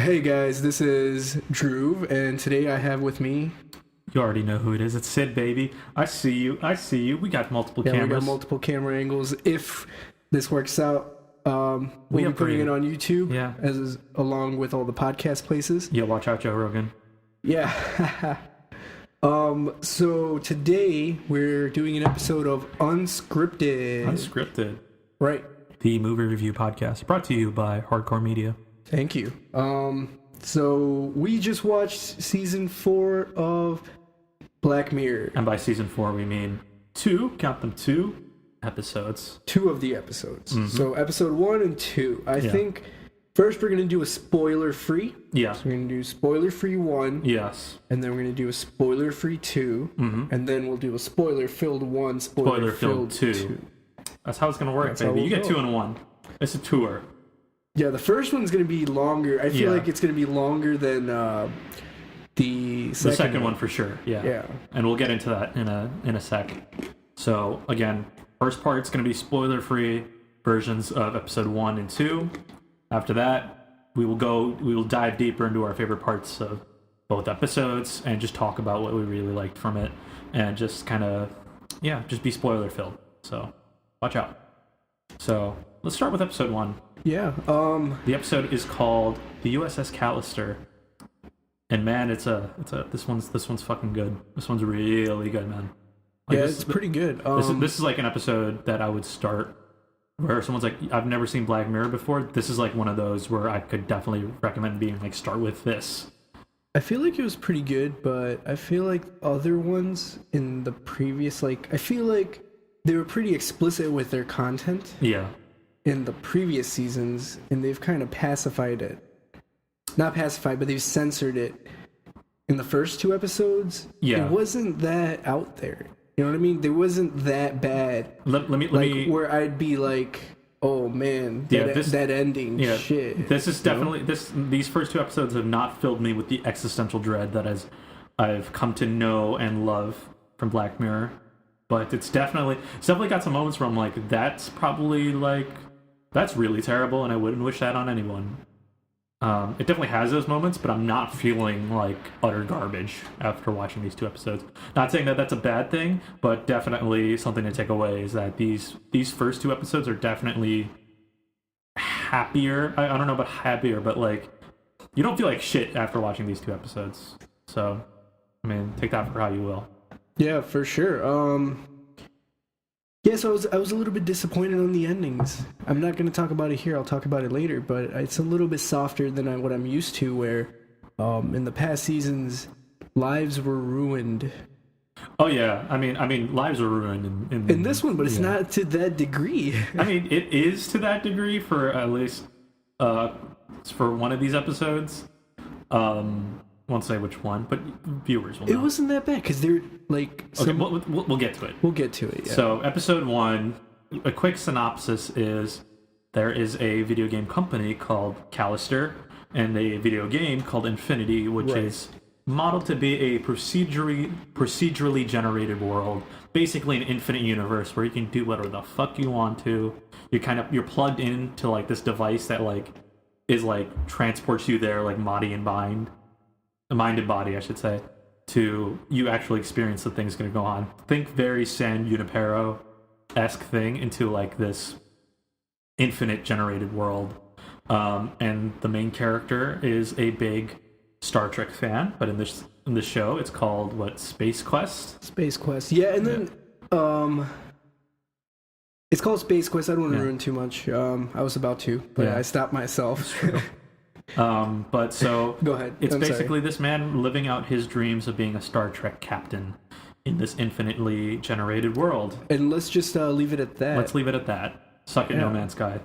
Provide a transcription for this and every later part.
Hey guys, this is Dhruv, and today I have with me. You already know who it is. It's Sid, baby. I see you. We got multiple cameras. We got multiple camera angles. If this works out, we'll be putting it on YouTube, along with all the podcast places. Yeah, watch out, Joe Rogan. Yeah. So today we're doing an episode of Unscripted. Unscripted. Right. The movie review podcast brought to you by HardKore Media. Thank you. So we just watched season 4 of Black Mirror. And by season 4, we mean 2 episodes. 2 of the episodes. Mm-hmm. So episode 1 and 2. I think first we're going to do a spoiler-free. Yeah. So we're going to do spoiler-free 1. Yes. And then we're going to do a spoiler-free 2. Mm-hmm. And then we'll do a spoiler-filled 1, spoiler-filled 2. That's how it's going to work, baby. You get 2 in 1. It's a tour. Yeah, the first one's going to be longer. I feel like it's going to be longer than the second one for sure. Yeah. And we'll get into that in a sec. So, again, first part's going to be spoiler-free versions of episode 1 and 2. After that, we will dive deeper into our favorite parts of both episodes and just talk about what we really liked from it and just kind of, just be spoiler-filled. So, watch out. So, let's start with episode 1. Yeah. The episode is called The USS Callister. And man, this one's fucking good. This one's really good, man. Like, it's pretty good. This is like an episode that I would start where someone's like, I've never seen Black Mirror before. This is like one of those where I could definitely recommend being like, start with this. I feel like it was pretty good, but I feel like other ones in the previous, I feel like they were pretty explicit with their content. Yeah. In the previous seasons, and they've kind of pacified it. Not pacified, but they've censored it. In the first 2 episodes, it wasn't that out there. You know what I mean? There wasn't that bad. Let me where I'd be like, oh man, that ending, shit. This is definitely these first 2 episodes have not filled me with the existential dread that I've come to know and love from Black Mirror. But it's definitely got some moments where I'm like, that's really terrible, and I wouldn't wish that on anyone. It definitely has those moments, but I'm not feeling like utter garbage after watching these 2 episodes. Not saying that that's a bad thing, but definitely something to take away is that these first 2 episodes are definitely happier. I don't know about happier, but like, you don't feel like shit after watching these 2 episodes. So, I mean, take that for how you will. Yeah, for sure. So I was a little bit disappointed on the endings. I'm not going to talk about it here. I'll talk about it later, but it's a little bit softer than what I'm used to, where in the past seasons, lives were ruined. Oh, yeah. I mean, lives were ruined in this one, but it's not to that degree. I mean, it is to that degree for at least for one of these episodes. Won't say which one, but viewers will know. It wasn't that bad because they're like. Okay, we'll get to it. We'll get to it. Yeah. So, episode 1, a quick synopsis is there is a video game company called Callister and a video game called Infinity, which is modeled to be a procedurally generated world, basically an infinite universe where you can do whatever the fuck you want to. You're plugged into like this device that transports you there like mind and body, I should say, to you actually experience the things going to go on. Think very San Junipero-esque thing into like this infinite generated world. And the main character is a big Star Trek fan, but in this show, it's called Space Quest? Space Quest, yeah, and then it's called Space Quest. I don't want to ruin too much. I was about to, but I stopped myself. But so go ahead. It's basically this man living out his dreams of being a Star Trek captain in this infinitely generated world. And let's just leave it at that. Let's leave it at that. Suck it, No Man's Sky.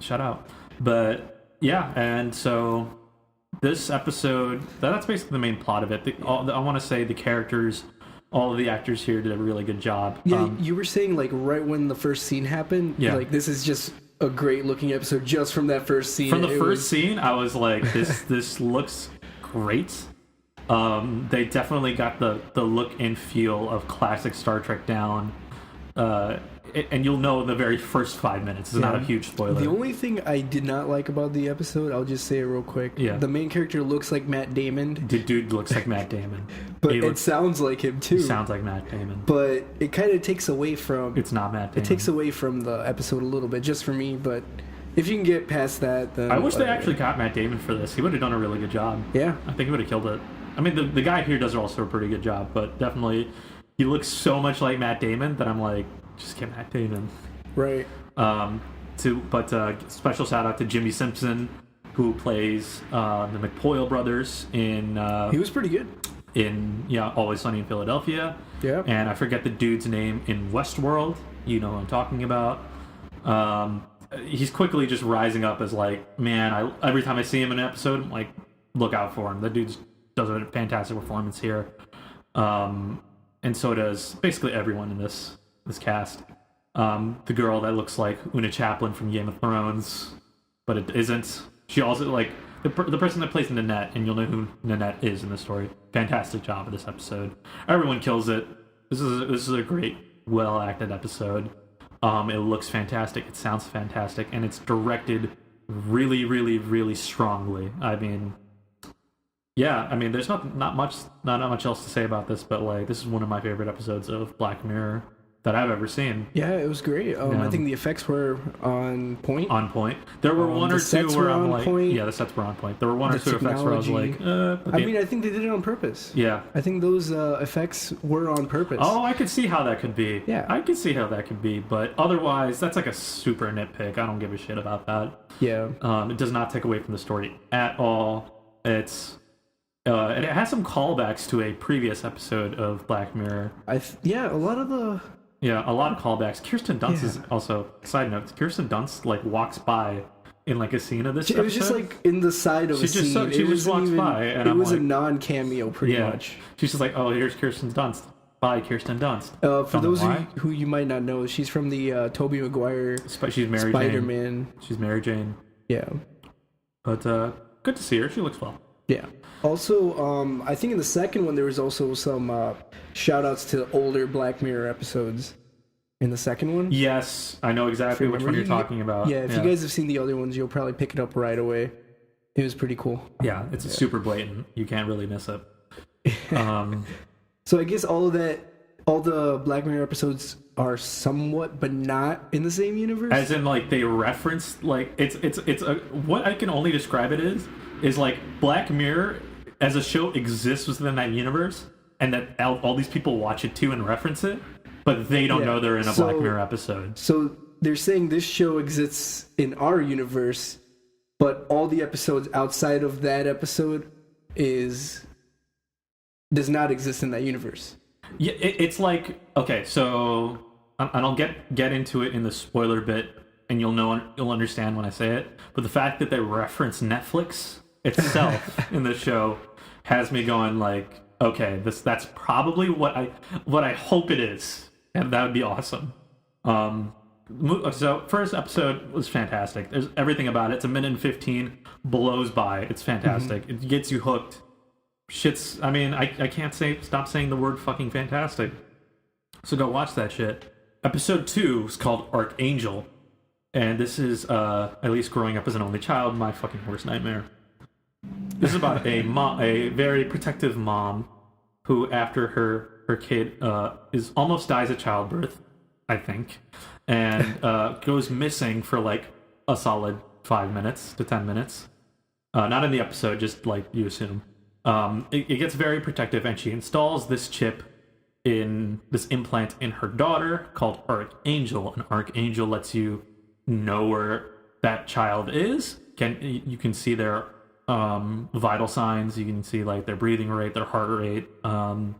Shout out. But and so this episode, that's basically the main plot of it. I want to say the characters, all of the actors here did a really good job. Yeah, you were saying like right when the first scene happened, like this is just a great looking episode just from that first scene. From the first scene, I was like, this looks great. They definitely got the look and feel of classic Star Trek down. and you'll know in the very first 5 minutes. It's not a huge spoiler. The only thing I did not like about the episode, I'll just say it real quick. Yeah. The main character looks like Matt Damon. The dude looks like Matt Damon. But it sounds like him too. He sounds like Matt Damon. But it kind of takes away from... It's not Matt Damon. It takes away from the episode a little bit, just for me, but... If you can get past that, then... I wish they actually got Matt Damon for this. He would have done a really good job. Yeah. I think he would have killed it. I mean, the guy here does also a pretty good job, but definitely he looks so much like Matt Damon that I'm like, just get Matt Damon. Right. Special shout out to Jimmy Simpson, who plays the McPoyle brothers in... he was pretty good. In, Always Sunny in Philadelphia. Yeah. And I forget the dude's name in Westworld. You know who I'm talking about. He's quickly just rising up as like, man, every time I see him in an episode, I'm like, look out for him. The dude does a fantastic performance here. And so does basically everyone in this cast. The girl that looks like Una Chaplin from Game of Thrones, but it isn't. She also, like, the person that plays Nanette, and you'll know who Nanette is in the story. Fantastic job of this episode. Everyone kills it. This is a great, well-acted episode. It looks fantastic, it sounds fantastic, and it's directed really, really, really strongly. I mean, there's not much else to say about this, but like, this is one of my favorite episodes of Black Mirror that I've ever seen. Yeah, it was great. I think the effects were on point. On point. There were one or two where I'm like, the sets were on point. There were one or two effects where I was like, I think they did it on purpose. Yeah. I think those effects were on purpose. Oh, I could see how that could be. Yeah. I could see how that could be, but otherwise, that's like a super nitpick. I don't give a shit about that. Yeah. It does not take away from the story at all. It has some callbacks to a previous episode of Black Mirror. A lot of callbacks. Kirsten Dunst is also, side note, Kirsten Dunst like walks by in like a scene of this episode. It was just like in the side of a scene. She just walks by. And it was a non-cameo pretty much. She's just like, oh, here's Kirsten Dunst. Bye, Kirsten Dunst. For those who you might not know, she's from the Tobey Maguire she's Mary Spider-Man. She's Mary Jane. Yeah. But good to see her. She looks well. Yeah. Also, I think in the second one there was also some shout-outs to older Black Mirror episodes. In the second one? Yes, I know exactly which one you're talking about. Yeah, if you guys have seen the other ones, you'll probably pick it up right away. It was pretty cool. Yeah, it's super blatant. You can't really miss it. So I guess all the Black Mirror episodes are somewhat, but not in the same universe? As in, like, they reference, like, it's what I can only describe it is like Black Mirror as a show exists within that universe, and that all these people watch it too and reference it, but they don't know they're in a Black Mirror episode. So they're saying this show exists in our universe, but all the episodes outside of that episode does not exist in that universe. Yeah, it's like, okay, so I'll get into it in the spoiler bit, and you'll understand when I say it. But the fact that they reference Netflix itself in the show has me going like, okay, that's probably what I hope it is, and that would be awesome. So first episode was fantastic. There's everything about it. It's 1:15, blows by. It's fantastic. Mm-hmm. It gets you hooked. I can't stop saying the word fucking fantastic. So go watch that shit. Episode 2 is called Archangel, and this is at least growing up as an only child, my fucking worst nightmare. This is about a very protective mom who, after her kid almost dies at childbirth, I think, and goes missing for like a solid 5 minutes to 10 minutes. Not in the episode, just like you assume. It gets very protective, and she installs this implant in her daughter called Archangel. And Archangel lets you know where that child is. You can see their vital signs. You can see like their breathing rate, their heart rate, and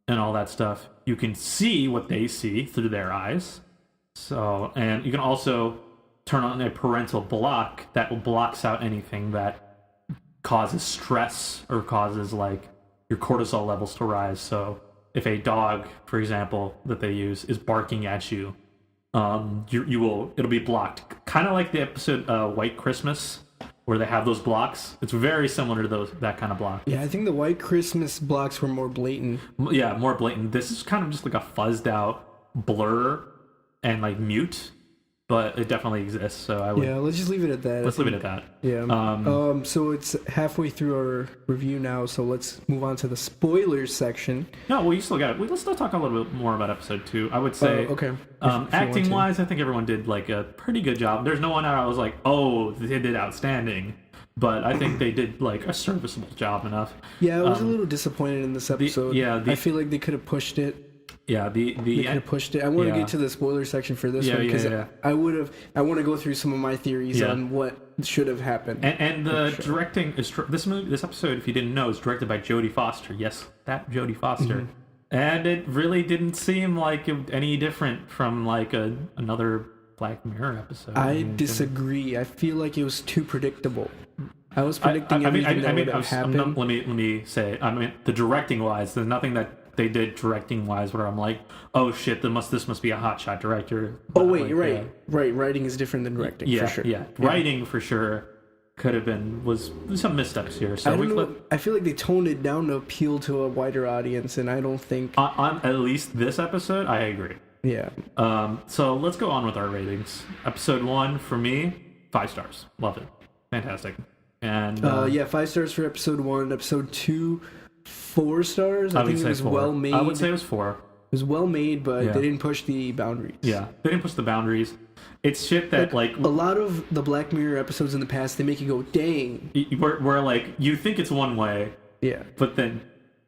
all that stuff. You can see what they see through their eyes. So, and you can also turn on a parental block that blocks out anything that causes stress or causes like your cortisol levels to rise. So if a dog, for example, that they use is barking at you, it'll be blocked. Kind of like the episode White Christmas, where they have those blocks. It's very similar to that kind of block. Yeah, I think the White Christmas blocks were more blatant. Yeah, more blatant. This is kind of just like a fuzzed out blur, and like mute, but it definitely exists. So I would. Yeah, let's just leave it at that. Let's leave it at that. Yeah. So it's halfway through our review now. So let's move on to the spoilers section. No, well, you still got it. Let's still talk a little bit more about episode 2. I would say. Okay. Acting wise, I think everyone did like a pretty good job. There's no one I was like, oh, they did outstanding. But I think they did like a serviceable job enough. Yeah, I was a little disappointed in this episode. I feel like they could have pushed it. Yeah, they could have pushed it. I want to get to the spoiler section for this one because I want to go through some of my theories on what should have happened. And the directing is this episode, if you didn't know, is directed by Jodie Foster. Yes, that Jodie Foster. Mm-hmm. And it really didn't seem like any different from like another Black Mirror episode. I disagree. I feel like it was too predictable. I was predicting everything that would have happened. Let me say, the directing wise, there's nothing that they did directing wise where I'm like, oh shit, this must be a hotshot director. Oh wait, like, right. Writing is different than directing. Yeah, for sure. Yeah, writing for sure was some missteps here. So I feel like they toned it down to appeal to a wider audience, and I don't think on at least this episode, I agree. Yeah. So let's go on with our ratings. Episode 1 for me, 5 stars. Love it, fantastic. And 5 stars for episode 1. Episode 2, 4 stars. I think it was 4. well made. I would say it was 4. It was well made, but they didn't push the boundaries. Yeah, they didn't push the boundaries. It's shit that like a lot of the Black Mirror episodes in the past, they make you go, dang. Where like you think it's one way, yeah, but then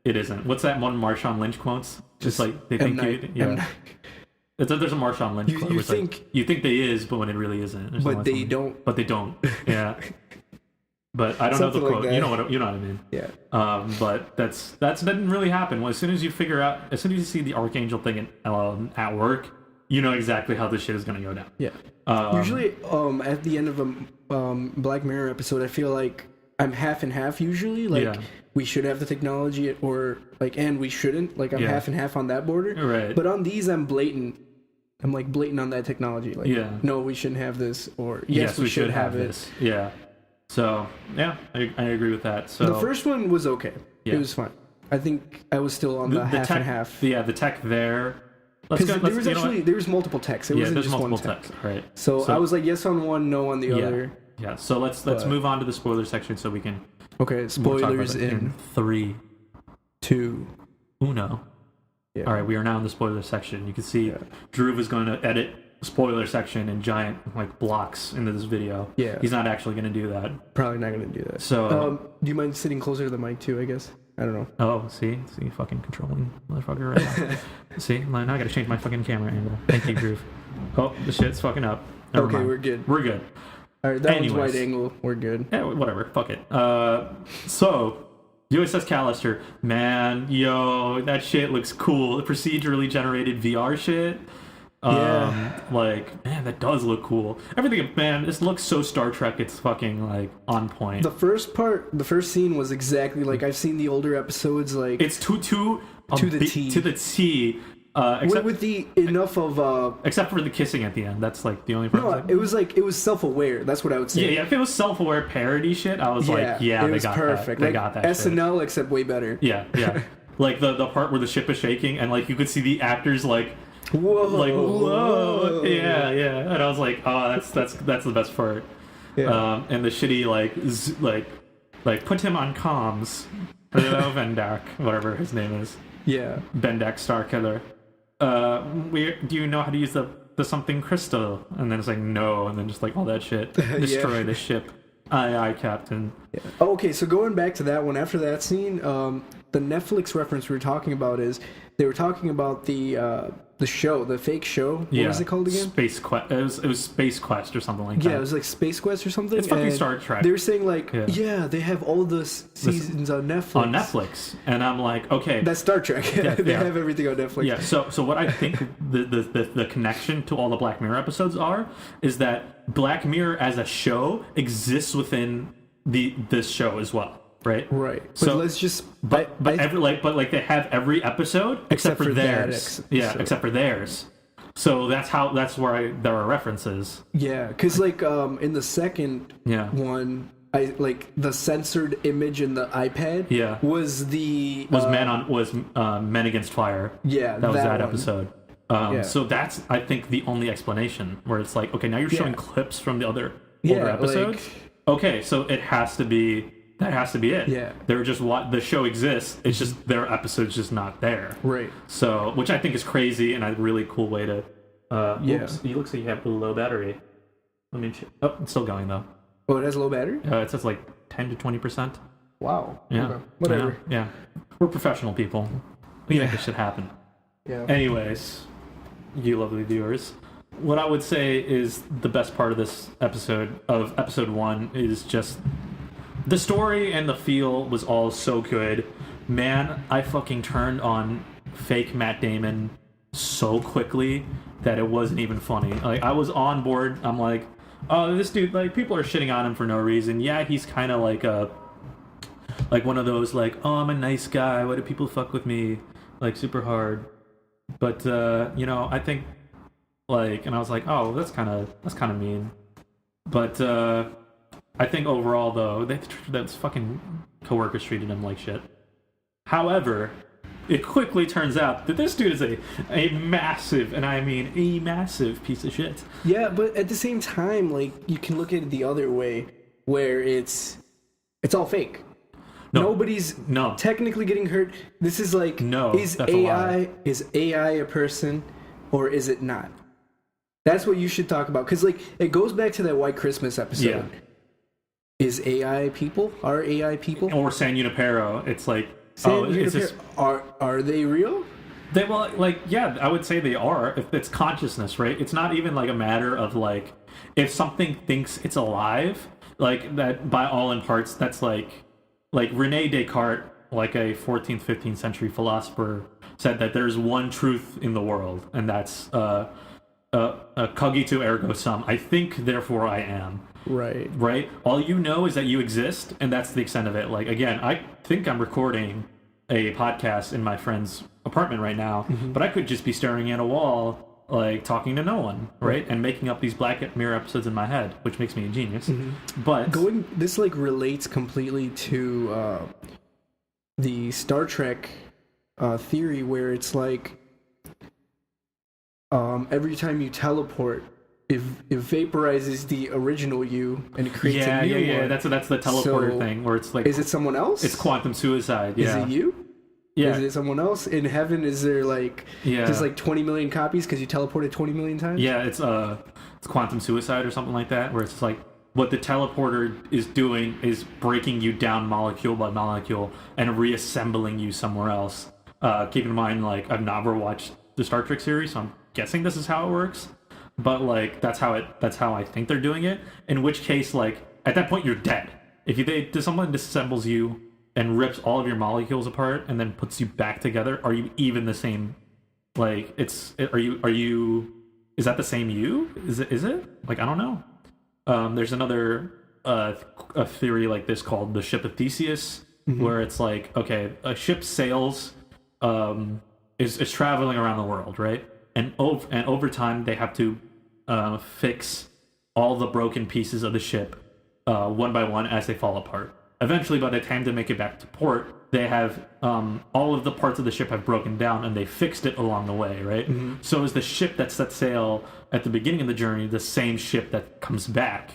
it isn't. What's that one Marshawn Lynch quotes? Just like they think there's a Marshawn Lynch quote. You think they is, but when it really isn't. But they don't. But they don't. Yeah. But I don't know the quote. Like you know what I mean. Yeah. But that didn't really happen. Well, as soon as you see the Archangel thing at work, you know exactly how this shit is gonna go down. Yeah. Usually, at the end of a Black Mirror episode, I feel like I'm half and half. Usually, like we should have the technology, or like, and we shouldn't. Like I'm half and half on that border. Right. But on these, I'm blatant. I'm like blatant on that technology. Like, no, we shouldn't have this, or yes, we should have it. This. Yeah. So I agree with that. So the first one was okay. Yeah. It was fine. I think I was still on the half and half. Yeah, the tech there. There was multiple techs. It wasn't just one tech. Right. So I was like yes on one, no on the other. Yeah. So let's move on to the spoiler section so we can. Okay. Spoilers in 3, 2, 1. Yeah. All right. We are now in the spoiler section. You can see Dhruv is going to edit spoiler section in giant like blocks into this video. Yeah. He's not actually going to do that. Probably not going to do that. So do you mind sitting closer to the mic too, I guess? I don't know. Oh, see, fucking controlling motherfucker right now. See, now I got to change my fucking camera angle. Thank you, Dhruv. Oh, the shit's fucking up. Never mind. We're good. We're good. All right, that one's wide angle. We're good. Yeah, whatever. Fuck it. So USS Callister, man, yo, that shit looks cool. Procedurally generated VR shit. Like, man, that does look cool. Everything, man, this looks so Star Trek. It's fucking like on point. The first scene was exactly like I've seen the older episodes. Like it's to the T. Except with the enough of except for the kissing at the end. That's like the only part. No, it was self-aware. That's what I would say. Yeah. If it was self-aware parody shit, I was like, they got perfect. That. They got that. SNL, except way better. Yeah. Like the part where the ship is shaking and like you could see the actors like. Whoa. Yeah, and I was like, oh, that's the best part. And the shitty like put him on comms. Hello, Vendak, whatever his name is. Yeah, Bendak Starkiller. Do you know how to use the something crystal? And then it's like no, and then just like all that shit. Destroy the ship. Aye, Captain. Yeah. Oh, okay, so going back to that one, after that scene, the Netflix reference we were talking about is they were talking about the show, the fake show. What was it called again? Space Quest. It was Space Quest or something like that. Yeah, it was like Space Quest or something. It's fucking Star Trek. They were saying like, they have all the seasons on Netflix. And I'm like, okay, that's Star Trek. They have everything on Netflix. Yeah. So what I think the connection to all the Black Mirror episodes is that Black Mirror as a show exists within this show as well. Right. But so let's just. But they have every episode except for theirs. Except for theirs. So that's where there are references. Yeah, because like in the second one, I like the censored image in the iPad. Yeah. Was Men Against Fire. Yeah, that was that episode. So that's, I think, the only explanation where it's like, okay, now you're showing clips from the other older episodes. Okay, so it has to be, that has to be it. Yeah. They're just, what the show exists, it's just their episode's just not there. Right. So, which I think is crazy and a really cool way to, oops, it looks like you have a low battery. Let me check. Oh, it's still going though. Oh, it has low battery? It says like 10 to 20%. Wow. Yeah. Okay. Whatever. Yeah. We're professional people. We make this shit happen. Yeah. Anyways, you lovely viewers, what I would say is the best part of this episode, of episode 1, is just the story and the feel was all so good. Man, I fucking turned on fake Matt Damon so quickly that it wasn't even funny. Like, I was on board. I'm like, oh, this dude, like, people are shitting on him for no reason. Yeah, he's kind of like one of those, like, oh, I'm a nice guy, why do people fuck with me, like, super hard. But I think, like, and I was like, oh, that's kind of mean. But I think overall, though, those fucking coworkers treated him like shit. However, it quickly turns out that this dude is a massive, and I mean a massive piece of shit. Yeah, but at the same time, like, you can look at it the other way, where it's all fake. Nobody's technically getting hurt. This is like, is AI a person, or is it not? That's what you should talk about, because like it goes back to that White Christmas episode. Yeah. Is AI people? Are AI people? Or San Junipero? It's like, are they real? They, well, like, yeah, I would say they are. If it's consciousness, right? It's not even like a matter of like, if something thinks it's alive, like that by all in parts, that's like Rene Descartes, like a 14th, 15th century philosopher, said that there's one truth in the world, and that's cogito ergo sum. I think, therefore I am. Right? All you know is that you exist, and that's the extent of it. Like, again, I think I'm recording a podcast in my friend's apartment right now, but I could just be staring at a wall, like, talking to no one, right? And making up these Black Mirror episodes in my head, which makes me a genius. But this, like, relates completely to the Star Trek theory, where it's like, every time you teleport, it vaporizes the original you and it creates a new one. Yeah. That's the teleporter thing, where it's like, is it someone else? It's quantum suicide. Yeah. Is it you? Yeah. Is it someone else in heaven? Is there like just like 20 million copies because you teleported 20 million times? Yeah, it's quantum suicide or something like that, where it's just like what the teleporter is doing is breaking you down molecule by molecule and reassembling you somewhere else. Keep in mind, like, I've never watched the Star Trek series, so I'm guessing this is how it works. But like that's how I think they're doing it. In which case, like, at that point you're dead. If someone disassembles you and rips all of your molecules apart and then puts you back together, are you even the same? Like, is that the same you? Is it? Like, I don't know. There's another a theory like this called the ship of Theseus, where it's like, okay, a ship sails, is traveling around the world, right? And over time, they have to fix all the broken pieces of the ship one by one as they fall apart. Eventually, by the time they make it back to port, they have all of the parts of the ship have broken down, and they fixed it along the way, right? So is the ship that set sail at the beginning of the journey the same ship that comes back?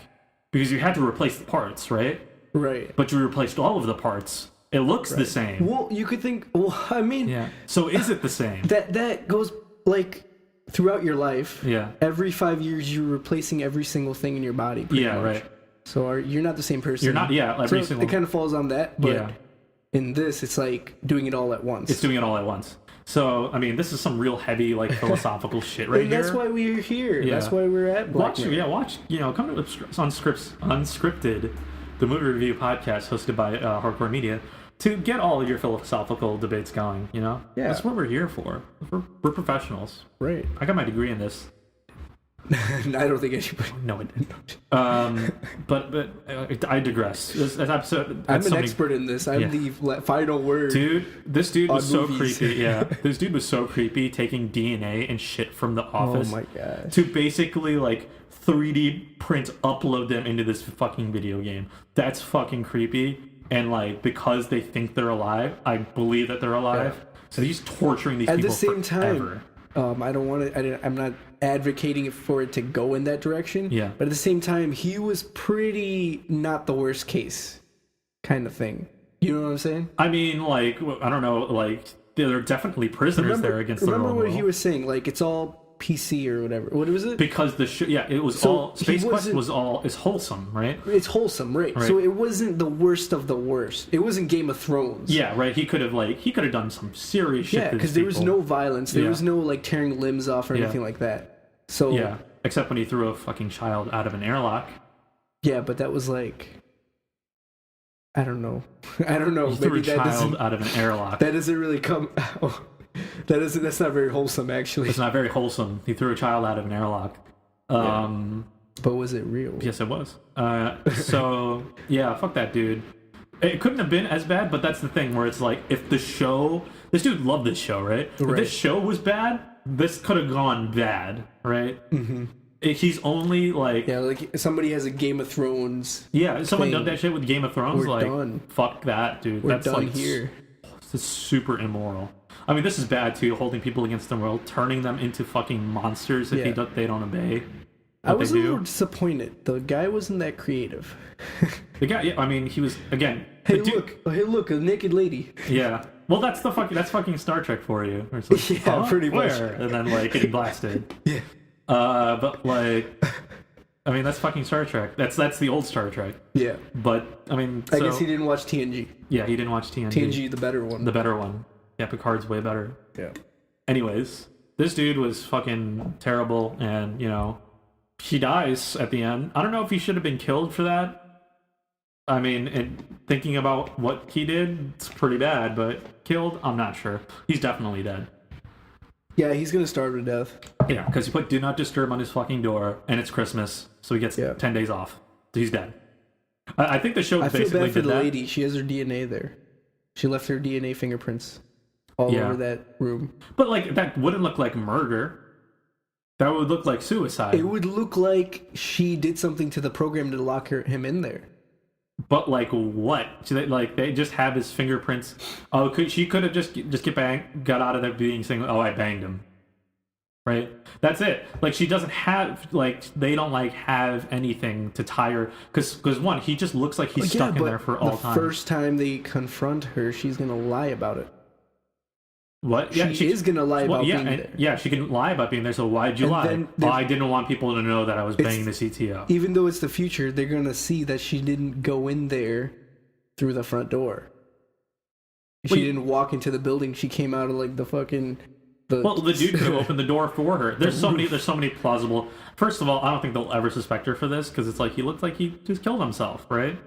Because you had to replace the parts, right? Right. But you replaced all of the parts. It looks the same. Well, you could think, I mean... Yeah. So is it the same? That goes, like... throughout your life, every 5 years you're replacing every single thing in your body. Much. Right. So you're not the same person. You're not. Yeah, every single. It kind of falls on that. But in this, it's like doing it all at once. It's doing it all at once. So I mean, this is some real heavy, like, philosophical shit right here. That's why we're here. Yeah. That's why we're at Black Mirror. Watch. Come to Unscripted, the movie review podcast hosted by HardKore Media, to get all of your philosophical debates going, That's what we're here for. We're professionals. Right. I got my degree in this. I don't think anybody... No, I didn't. But I digress. This episode... I'm an expert in this. I'm the final word. Dude, this dude was so movies. creepy. Yeah. This dude was so creepy, taking DNA and shit from The Office. Oh my gosh. To basically, like, 3D print, upload them into this fucking video game. That's fucking creepy. And, like, because they think they're alive, I believe that they're alive. So he's torturing these people at the same forever. time. I don't want to. I'm not advocating for it to go in that direction. Yeah. But at the same time, he was pretty not the worst case, kind of thing. You know what I'm saying? I mean, like, I don't know, like, there are definitely prisoners there against the world. Remember what he was saying? Like, it's all PC or whatever. What was it? Because the show, yeah, it was all Space Quest is wholesome, right? It's wholesome, right? So it wasn't the worst of the worst. It wasn't Game of Thrones. Yeah, right. He could have done some serious shit. Yeah, because there was no violence. There was no like tearing limbs off or anything like that. So yeah, except when he threw a fucking child out of an airlock. Yeah, but that was like, I don't know. I don't know. He threw a child out of an airlock. That doesn't really come. That's not very wholesome, actually. It's not very wholesome. He threw a child out of an airlock. But was it real? Yes, it was. So yeah, fuck that dude. It couldn't have been as bad, but that's the thing where it's like, if the show, this dude loved this show, right? If this show was bad, this could have gone bad, right? Mm-hmm. He's only like, yeah, like somebody has a Game of Thrones. Yeah, someone done that shit with Game of Thrones. We're done. Fuck that, dude. We're That's done like here. It's super immoral. I mean, this is bad too. Holding people against the world, turning them into fucking monsters if they don't obey. I was a little disappointed. The guy wasn't that creative. The guy, yeah, I mean, he was again. Hey, look, a naked lady. Yeah. Well, that's fucking Star Trek for you. Where it's like, pretty much. And then like getting blasted. Yeah. But like, I mean, that's fucking Star Trek. That's the old Star Trek. Yeah. But I mean, I guess he didn't watch TNG. Yeah, he didn't watch TNG. TNG, the better one. The better one. Yeah, Picard's way better. Yeah. Anyways, this dude was fucking terrible, and he dies at the end. I don't know if he should have been killed for that. I mean, thinking about what he did, it's pretty bad, but killed, I'm not sure. He's definitely dead. Yeah, he's gonna starve to death. Yeah, because he put Do Not Disturb on his fucking door, and it's Christmas, so he gets 10 days off. So he's dead. I think the show basically did that. I feel bad for the lady. She has her DNA there. She left her DNA fingerprints all over that room. But like, that wouldn't look like murder. That would look like suicide. It would look like she did something to the program to lock him in there. But like what? So they just have his fingerprints. Oh, she could have just got out of there being saying, "Oh, I banged him." Right? That's it. Like, she doesn't have, like, they don't like have anything to tie her, because one, he just looks like he's stuck in there for all time. The first time they confront her, she's gonna lie about it. What? She is gonna lie about being there. Yeah, she can lie about being there. So why'd you lie? I didn't want people to know that I was banging the CTO. Even though it's the future, they're gonna see that she didn't go in there through the front door. She didn't walk into the building. She came out of like the fucking. The dude could have opened the door for her. There's so many plausible. First of all, I don't think they'll ever suspect her for this, because it's like he looked like he just killed himself, right?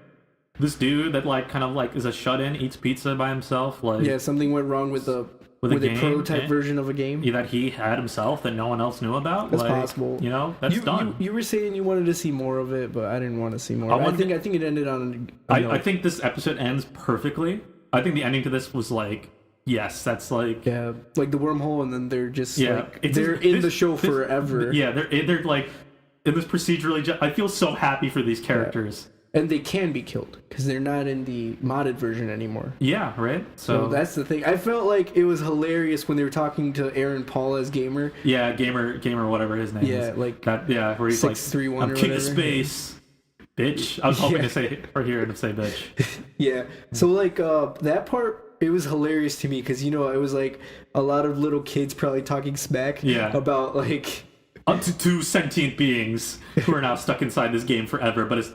This dude that like kind of like is a shut-in, eats pizza by himself. Like, yeah, something went wrong with a prototype version of a game that he had himself that no one else knew about. That's possible. That's done. You were saying you wanted to see more of it, but I didn't want to see more. I think it ended on. I think this episode ends perfectly. I think the ending to this was like. Yes, that's like like the wormhole, and then they're just they're in the show forever. Yeah, they're like in this procedurally. I feel so happy for these characters, and they can be killed because they're not in the modded version anymore. Yeah, right. So that's the thing. I felt like it was hilarious when they were talking to Aaron Paul as Gamer. Yeah, Gamer, whatever his name is. Yeah, like that. Yeah, where he's 631 I'm king of space. Bitch. I was hoping to say or hear him say bitch. Yeah. So like that part. It was hilarious to me because it was like a lot of little kids probably talking smack about like up to 2 sentient beings who are now stuck inside this game forever, but it's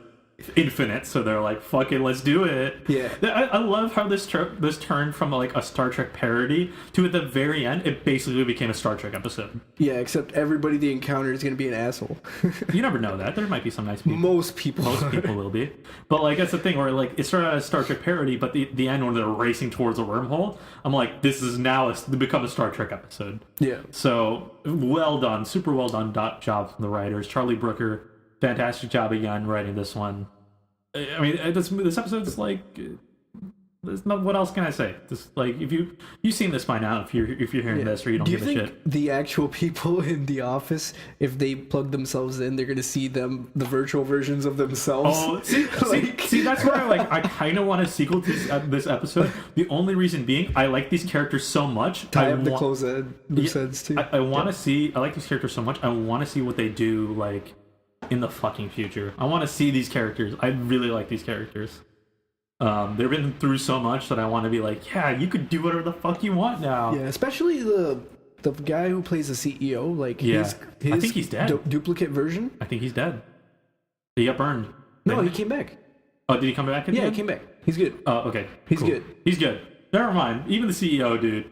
infinite, so they're like, fuck it, let's do it. Yeah. I love how this turned from like a Star Trek parody to at the very end it basically became a Star Trek episode. Yeah, except everybody they encounter is going to be an asshole. You never know that. There might be some nice people. Most people will be. But like, that's the thing where like it started out as a Star Trek parody, but the end when they're racing towards a wormhole, I'm like, this is now become a Star Trek episode. Yeah. So well done, super well done job from the writers. Charlie Brooker, fantastic job again writing this one. I mean, this episode's like what else can I say? Just like if you've seen this by now, if you're hearing this or you don't give a shit. Do you think the actual people in the office, if they plug themselves in, they're gonna see the virtual versions of themselves? Oh, see, that's where I kind of want a sequel to this episode. The only reason being, I like these characters so much. Tie up the close loose ends too. I want to see. I like these characters so much. I want to see what they do like in the fucking future. I want to see these characters. I really like these characters. They've been through so much that I want to be like, yeah, you could do whatever the fuck you want now. Yeah, especially the guy who plays the CEO. Like, his I think he's dead. Duplicate version. I think he's dead. He got burned. No, he came back. Oh, did he come back? Yeah, he came back. He's good. Oh, okay. He's good. He's good. Never mind. Even the CEO, dude.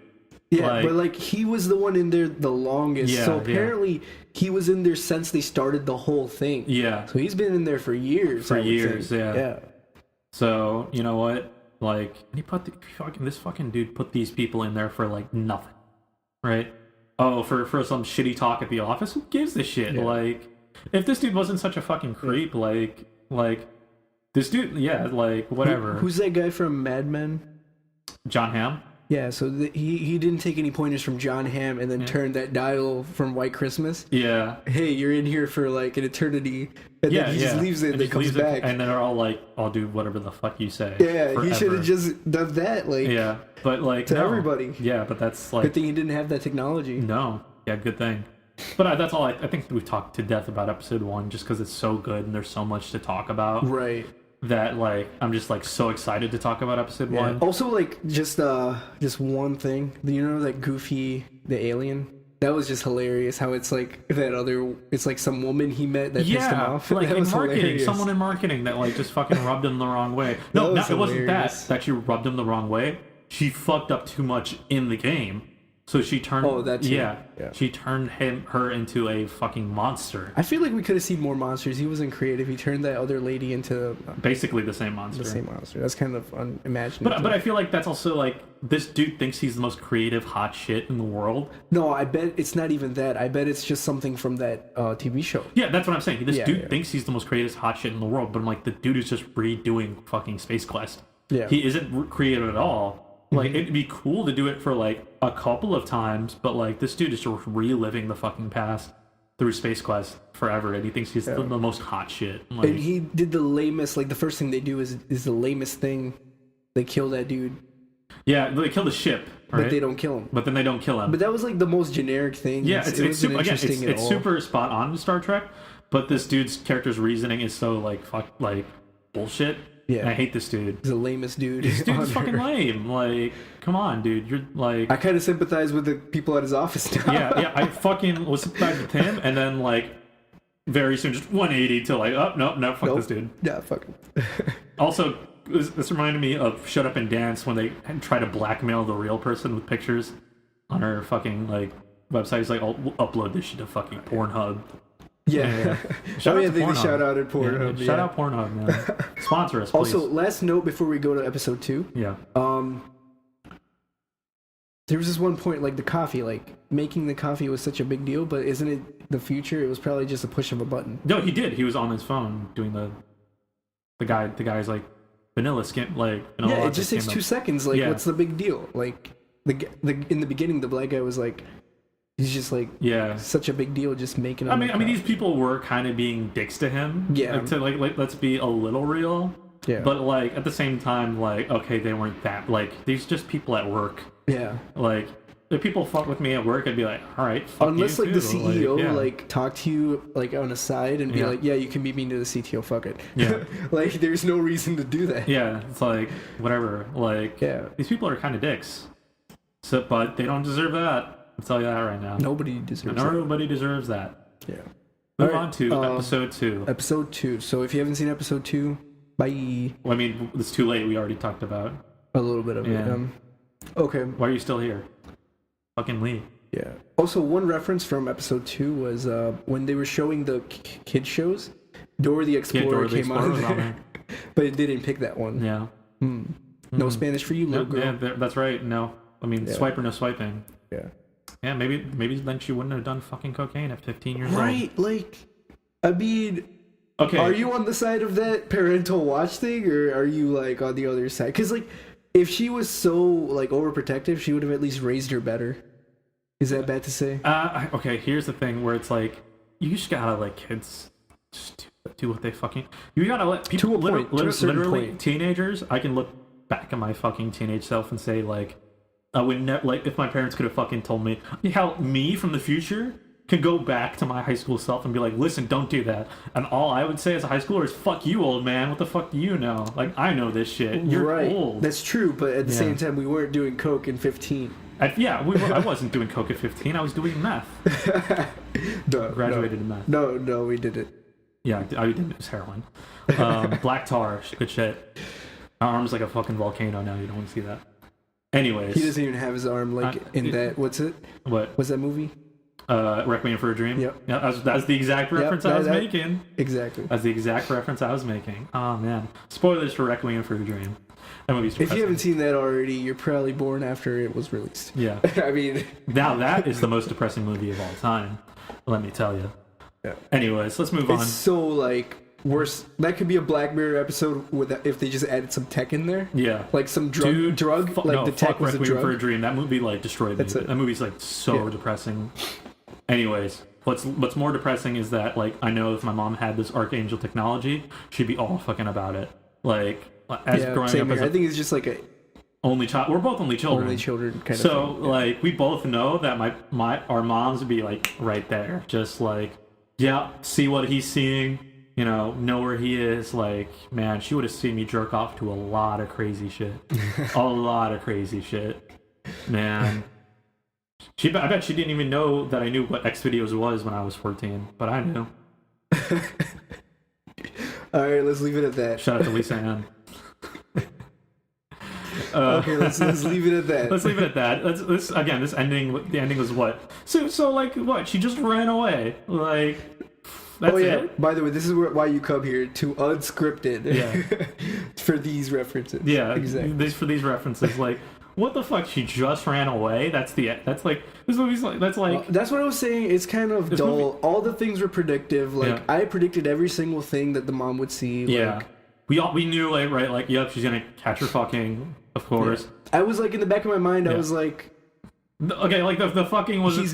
Yeah, but like he was the one in there the longest. Yeah, so apparently he was in there since they started the whole thing. Yeah. So he's been in there for years. Yeah. So, you know what? Like, he put this fucking dude put these people in there for like nothing. Right? Oh, for some shitty talk at the office? Who gives a shit? Yeah. Like, if this dude wasn't such a fucking creep, like this dude, like whatever. Who's that guy from Mad Men? John Hamm? Yeah, so he didn't take any pointers from John Hamm and then turned that dial from White Christmas. Yeah. Hey, you're in here for like an eternity. And then he just leaves it and then comes back. And then they're all like, I'll do whatever the fuck you say. Yeah, forever. He should have just done that. Like, yeah, but like to everybody. Yeah, but that's like... Good thing he didn't have that technology. No. Yeah, good thing. But that's all. I think we've talked to death about episode 1 just because it's so good and there's so much to talk about. Right. That like I'm just like so excited to talk about episode 1. Also, like just one thing, you know, that Goofy the alien, that was just hilarious. How it's like it's like some woman he met that pissed him off. Like that in was marketing, hilarious. Someone in marketing that like just fucking rubbed him the wrong way. No, it wasn't that she rubbed him the wrong way. She fucked up too much in the game. So she turned. Oh, that's she turned her into a fucking monster. I feel like we could have seen more monsters. He wasn't creative. He turned that other lady into basically the same monster. That's kind of unimaginative. But I feel like that's also like this dude thinks he's the most creative hot shit in the world. No, I bet it's not even that. I bet it's just something from that TV show. Yeah, that's what I'm saying. This dude thinks he's the most creative hot shit in the world, but I'm like, the dude is just redoing fucking Space Quest. Yeah, he isn't creative at all. Like, it'd be cool to do it for, like, a couple of times, but, like, this dude is just reliving the fucking past through Space Quest forever, and he thinks he's the most hot shit. Like, and he did the lamest, like, the first thing they do is the lamest thing. They kill that dude. Yeah, they kill the ship, right? But they don't kill him. But then they don't kill him. But that was, like, the most generic thing. Yeah, it's super, again, it's super spot on to Star Trek, but this dude's character's reasoning is so, like, bullshit. Yeah, and I hate this dude. He's the lamest dude. This dude's fucking lame. Like, come on, dude. You're like... I kind of sympathize with the people at his office now. Yeah, I fucking was sympathized with him, and then, like, very soon just 180 to, like, oh, no, fuck this dude. Yeah, fuck him. Also, this reminded me of Shut Up and Dance when they try to blackmail the real person with pictures on her fucking, like, website. He's like, I'll upload this shit to fucking Pornhub. Yeah. Shout out they shout out at Pornhub. Shout out Pornhub, man. Sponsor us, please. Also, last note before we go to episode 2. Yeah. There was this one point, like the coffee, like making the coffee was such a big deal, but isn't it the future? It was probably just a push of a button. No, he did. He was on his phone doing the guy's like vanilla skin, like vanilla. Yeah, it just takes 2 seconds. Like, what's the big deal? Like the in the beginning, the black guy was like. He's just like such a big deal, just making. I mean, these people were kind of being dicks to him. Yeah. Like, let's be a little real. Yeah. But like at the same time, like okay, they weren't that. Like these just people at work. Yeah. Like if people fuck with me at work, I'd be like, all right, fuck unless you like too. the CEO like talk to you like on a side and be like, yeah, you can beat me to the CTO. Fuck it. Yeah. Like there's no reason to do that. Yeah. It's like whatever. Like these people are kind of dicks. So, but they don't deserve that. I'll tell you that right now. Nobody deserves that. Nobody deserves that. Yeah. Move on to episode 2. Episode 2. So if you haven't seen episode 2, bye. Well, I mean, it's too late. We already talked about a little bit of it. Okay. Why are you still here? Fucking leave. Yeah. Also, one reference from episode 2 was when they were showing the kid shows, Dora the Explorer came on there. But it didn't pick that one. Yeah. No Spanish for you, little girl. Yeah, that's right. No. I mean, swipe or no swiping. Yeah. Yeah, maybe then she wouldn't have done fucking cocaine at 15 years old. Right, like, I mean, okay. Are you on the side of that parental watch thing, or are you, like, on the other side? Because, like, if she was so like overprotective, she would have at least raised her better. Is that bad to say? Okay, here's the thing where it's like you just gotta let kids just do what they fucking. You gotta let people literally teenagers. I can look back at my fucking teenage self and say like, I would never like if my parents could have fucking told me how me from the future could go back to my high school self and be like, listen, don't do that. And all I would say as a high schooler is, fuck you, old man. What the fuck do you know? Like, I know this shit. You're old. That's true, but at the same time, we weren't doing coke in 15. I wasn't doing coke at 15. I was doing meth. Graduated in meth. No, we didn't. Yeah, I didn't. It was heroin. Black tar, good shit. My arm's like a fucking volcano now. You don't want to see that. Anyways. He doesn't even have his arm like in that. What's it? What? What's that movie? Requiem for a Dream. Yep. Yeah, that's the exact reference I was making. Exactly. That's the exact reference I was making. Oh man, spoilers for Requiem for a Dream. That movie's depressing. If you haven't seen that already, you're probably born after it was released. Yeah. I mean, now that is the most depressing movie of all time. Let me tell you. Yeah. Anyways, let's move on. It's so like worse. That could be a Black Mirror episode with if they just added some tech in there. Yeah. Like some drug. The tech was a drug. Requiem for a Dream. That movie like destroyed me. That movie's like so depressing. Anyways, what's more depressing is that like I know if my mom had this Archangel technology, she'd be all fucking about it. Like as growing up as I think it's just like a only child. We're both only children. Only children kind of so thing. Like we both know that our moms would be like right there, just like see what he's seeing, know where he is. Like man, she would have seen me jerk off to a lot of crazy shit, a lot of crazy shit, man. I bet she didn't even know that I knew what X videos was when I was 14, but I knew. All right, let's leave it at that. Shout out to Lisa Ann. Okay, let's leave it at that. Let's leave it at that. This ending. The ending was what? So like what? She just ran away. Like that's it. By the way, this is why you come here to Unscripted. Yeah. For these references. Yeah, exactly. For these references, like. What the fuck? She just ran away. That's like this movie's like that's like. That's what I was saying. It's kind of dull. Movie, all the things were predictive. Like I predicted every single thing that the mom would see. Yeah, we knew like right like yep she's gonna catch her fucking of course. Yeah. I was like in the back of my mind. I was like. Okay, like the fucking was. He's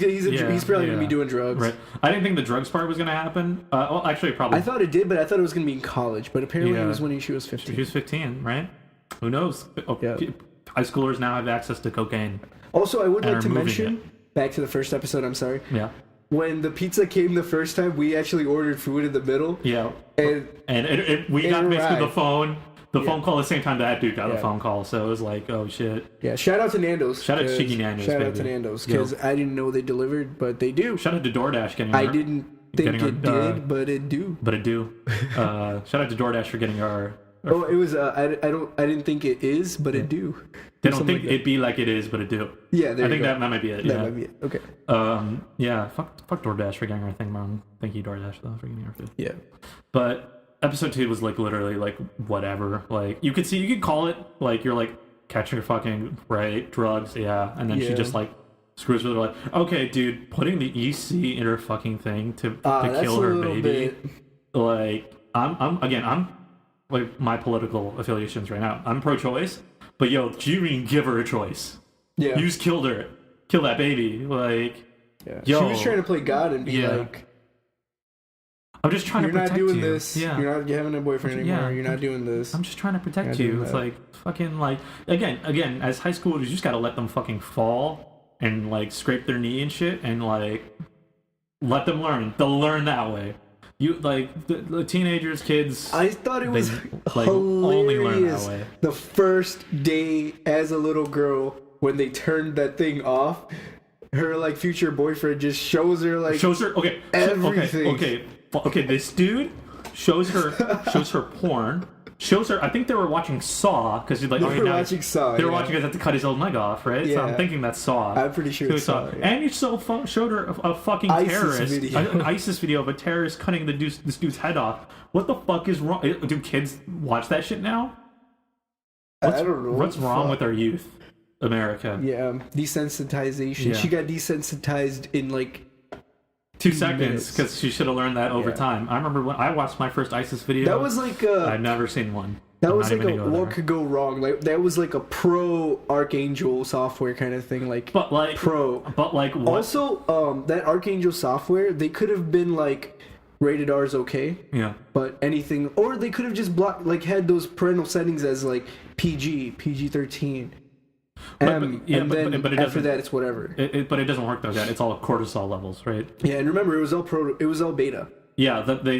probably gonna be doing drugs. Right. I didn't think the drugs part was gonna happen. Well, actually, probably. I thought it did, but I thought it was gonna be in college. But apparently, it was when she was 15. She was 15, right? Who knows? High schoolers now have access to cocaine. Also, I would like to mention, back to the first episode, I'm sorry. Yeah. When the pizza came the first time, we actually ordered food in the middle. Yeah. And we got basically the phone call at the same time that dude got the phone call. So it was like, oh shit. Yeah, shout out to Nando's. Shout out to Cheeky Nando's. Shout out to Nando's, because I didn't know they delivered, but they do. Shout out to DoorDash getting I didn't think it did, but it do. But it do. Shout out to DoorDash for getting our... it was. I didn't think it is, but it do. They don't think it be like it is, but it do. Yeah, I think that might be it. That might be it. Okay. Yeah. Fuck DoorDash for getting our thing wrong. Thank you, DoorDash, though, for getting our food. Yeah. But episode 2 was like literally like whatever. Like you could call it like you're like catching your fucking drugs, and then she just like screws with her like, okay, dude, putting the EC in her fucking thing to kill her baby. Like I'm like my political affiliations right now. I'm pro-choice, but you didn't give her a choice. Yeah, you just killed her, kill that baby. Like, she was trying to play God and be like, I'm just trying to protect you. You're not doing this. Yeah, you're not having a boyfriend anymore. You're not doing this. I'm just trying to protect you. It's like fucking like again as high schoolers, you just gotta let them fucking fall and like scrape their knee and shit and like let them learn. They'll learn that way. You like the teenagers, kids. I thought it was like only learn that way. The first day as a little girl when they turned that thing off, her like future boyfriend just shows her everything. Okay. This dude shows her porn. Shows her. I think they were watching Saw because he's like, they were watching Saw. They were watching because they had to cut his old leg off, right? Yeah. So I'm thinking that's Saw. I'm pretty sure it's Saw. And you showed her a fucking terrorist, an ISIS video of a terrorist cutting this dude's head off. What the fuck is wrong? Do kids watch that shit now? I don't know. What's wrong with our youth, America? Yeah, desensitization. Yeah. She got desensitized in like 2 seconds because she should have learned that over time. I remember when I watched my first ISIS video. That was like I'd never seen one. That was like what could go wrong. Like that was like a pro Archangel software kind of thing. Like, but like pro. But like what? Also, that Archangel software, they could have been like rated R is okay. Yeah. But anything, or they could have just blocked, like had those parental settings as like PG-13. And then after that, it's whatever. But it doesn't work though. That it's all cortisol levels, right? Yeah, and remember, it was all beta. Yeah, they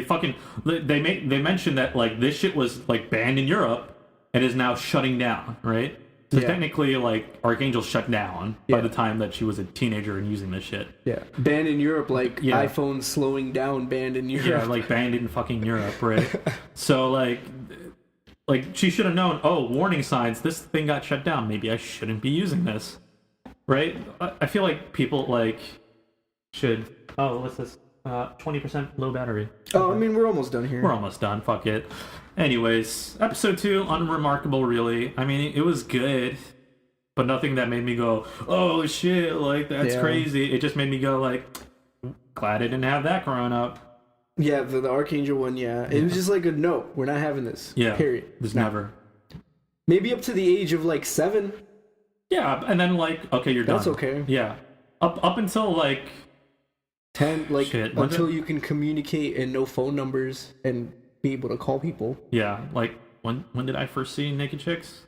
mentioned that like this shit was like banned in Europe and is now shutting down, right? So technically, like Archangel shut down by the time that she was a teenager and using this shit. Yeah, banned in Europe, like iPhone slowing down, banned in Europe. Yeah, like banned in fucking Europe, right? So like she should have known. Oh, warning signs! This thing got shut down. Maybe I shouldn't be using this, right? I feel like people like should. Oh, what's this? 20% low battery. Oh, I mean, we're almost done here. We're almost done. Fuck it. Anyways, episode 2, unremarkable, really. I mean, it was good, but nothing that made me go, oh shit, like that's crazy. It just made me go, like, glad I didn't have that growing up. Yeah, the Archangel one, It was just like a no, we're not having this. Yeah. Period. There's never. Maybe up to the age of like 7. Yeah, and then like, okay, you're done. That's okay. Yeah. Up until like 10, like until you can communicate and know phone numbers and be able to call people. Yeah, like when did I first see naked chicks?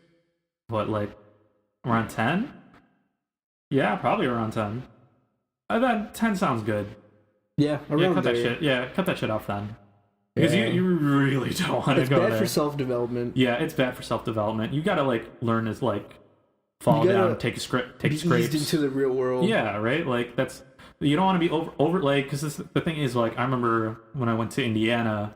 What, like around 10? Yeah, probably around 10. I thought 10 sounds good. Yeah, around cut there. That shit. Yeah, cut that shit off then. Because you really don't want to go there. It's bad for self-development. Yeah, it's bad for self-development. You gotta like learn as like fall down, take scrapes. Eased into the real world. Yeah, right. Like that's. You don't want to be over like, because the thing is, like, I remember when I went to Indiana,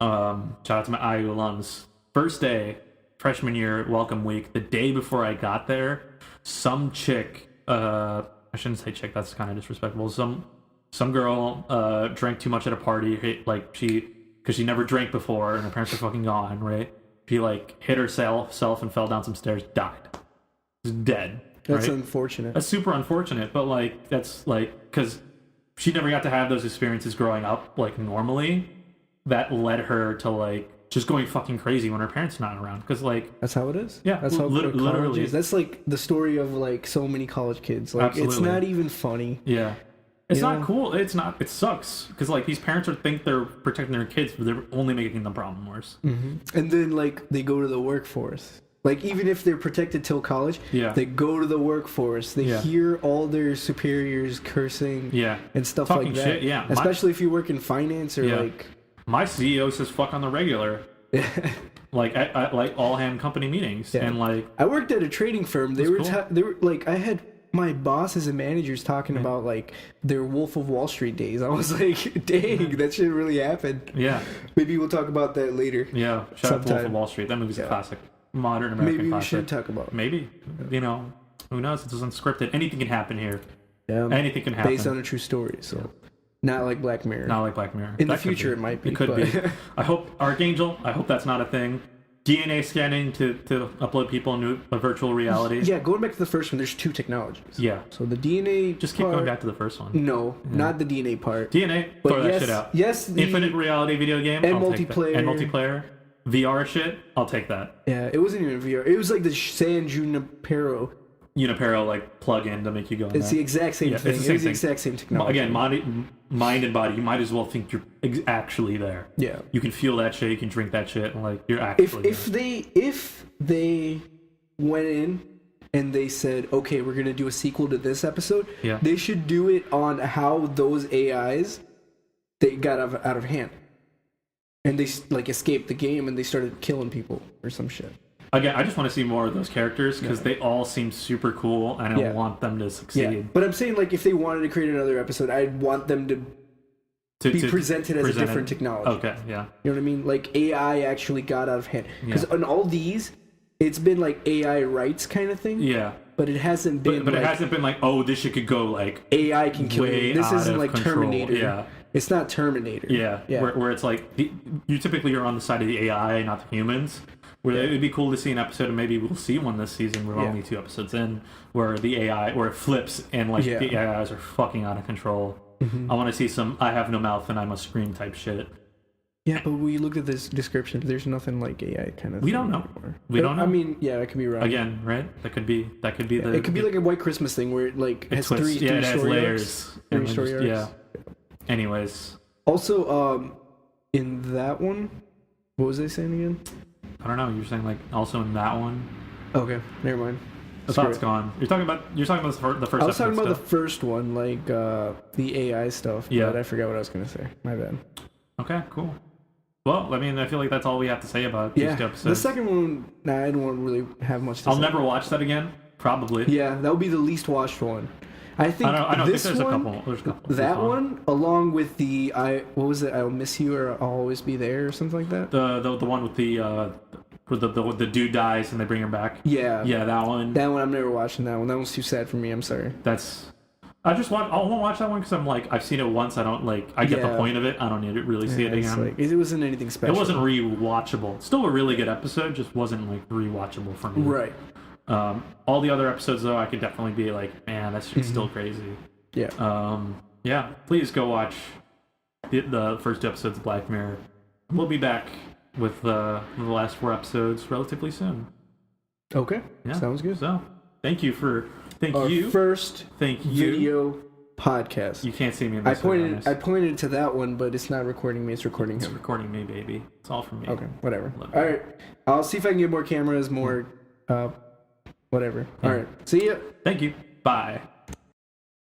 shout out to my IU alums, first day, freshman year, welcome week, the day before I got there, some chick, I shouldn't say chick, that's kind of disrespectful, some girl drank too much at a party, like, because she never drank before, and her parents were fucking gone, right? She, like, hit herself and fell down some stairs, died. Was dead. That's right? unfortunate. That's super unfortunate, but like that's like because she never got to have those experiences growing up like normally. That led her to like just going fucking crazy when her parents are not around. Because like that's how it is. Yeah, that's how literally is. That's like the story of like so many college kids. Like Absolutely. It's not even funny. Yeah, it's not cool. It's not. It sucks because like these parents think they're protecting their kids, but they're only making the problem worse. Mm-hmm. And then like they go to the workforce. Like, even if they're protected till college, they go to the workforce. They hear all their superiors cursing and stuff fucking like that. Shit, yeah. Especially if you work in finance or like... My CEO says fuck on the regular. Like, at like all-hand company meetings. Yeah. And like... I worked at a trading firm. They were like, I had my bosses and managers talking about, like, their Wolf of Wall Street days. I was like, dang, that shit really happened. Yeah. Maybe we'll talk about that later. Yeah. Shout out to Wolf of Wall Street. That movie's a classic. Modern American Maybe we classic. should talk about it. Maybe. You know, who knows? It's unscripted. Anything can happen here. Yeah. Anything can happen. Based on a true story, so... Not like Black Mirror. Not like Black Mirror. In the future, it might be. It could be. I hope Archangel, I hope that's not a thing. DNA scanning to upload people into a virtual reality. Yeah, going back to the first one, there's 2 technologies. Yeah. So the DNA Just keep going back to the first one. No, not the DNA part. DNA, but throw that shit out. Yes, Infinite reality video game, and I'll multiplayer. And multiplayer. VR shit, I'll take that. Yeah, it wasn't even VR. It was like the San Junipero. Junipero, like, plug-in to make you go in It's the exact same thing. It's the exact same technology. Again, mind and body, you might as well think you're actually there. Yeah. You can feel that shit, you can drink that shit, and, like, you're actually If they went in and they said, okay, we're going to do a sequel to this episode, they should do it on how those AIs, they got out of hand. And they, like, escaped the game and they started killing people or some shit. Again, I just want to see more of those characters because they all seem super cool and I want them to succeed. Yeah. But I'm saying, like, if they wanted to create another episode, I'd want them to be presented as a different technology. Okay, yeah. You know what I mean? Like, AI actually got out of hand. Because on all these, it's been, like, AI rights kind of thing. Yeah. But it hasn't been But it hasn't been like, oh, this shit could go, like... AI can kill you. This isn't like control. Terminator. Yeah. It's not Terminator. Yeah. Where it's like, you typically are on the side of the AI, not the humans. Where it would be cool to see an episode, and maybe we'll see one this season. We're only 2 episodes in, where the AI, where it flips, and like the AIs are fucking out of control. Mm-hmm. I want to see some "I have no mouth and I must scream" type shit. Yeah, but we looked at this description. There's nothing like AI kind of. We don't know. We don't know. I mean, yeah, that could be wrong. Again, right? That could be the. It could be like a White Christmas thing where it like has three it has story layers. arcs. Three story arcs. Yeah. Anyways. Also, in that one, what was I saying again? I don't know. You're saying like also in that one. Okay, never mind. The thought's gone. You're talking about the first. I was talking about the first one, like the AI stuff. Yeah. But I forgot what I was gonna say. My bad. Okay, cool. Well, I mean, I feel like that's all we have to say about these two episodes. The second one, I don't really have much to say. I'll never watch that again. Probably. Yeah, that would be the least watched one. I think I don't this think there's one, a couple. That one, along with the what was it? I'll miss you or I'll always be there or something like that. The one with where the dude dies and they bring him back. Yeah. Yeah, that one. That one I'm never watching. That one. That one's too sad for me. I'm sorry. I won't watch that one because I'm like, I've seen it once. I don't like. I get the point of it. I don't need to really see it again. Like, it wasn't anything special. It wasn't rewatchable. Still a really good episode. Just wasn't like rewatchable for me. Right. All the other episodes though, I could definitely be like, man, that's just still crazy. Yeah. Yeah. Please go watch the first two episodes of Black Mirror. We'll be back with the last 4 episodes relatively soon. Okay. Yeah. Sounds good. So, thank you. First video podcast. You can't see me in this. I pointed to that one, but it's not recording me. It's recording him. It's recording me, baby. It's all from me. Okay, whatever. All right. I'll see if I can get more cameras, more whatever. All right. See ya. Thank you. Bye.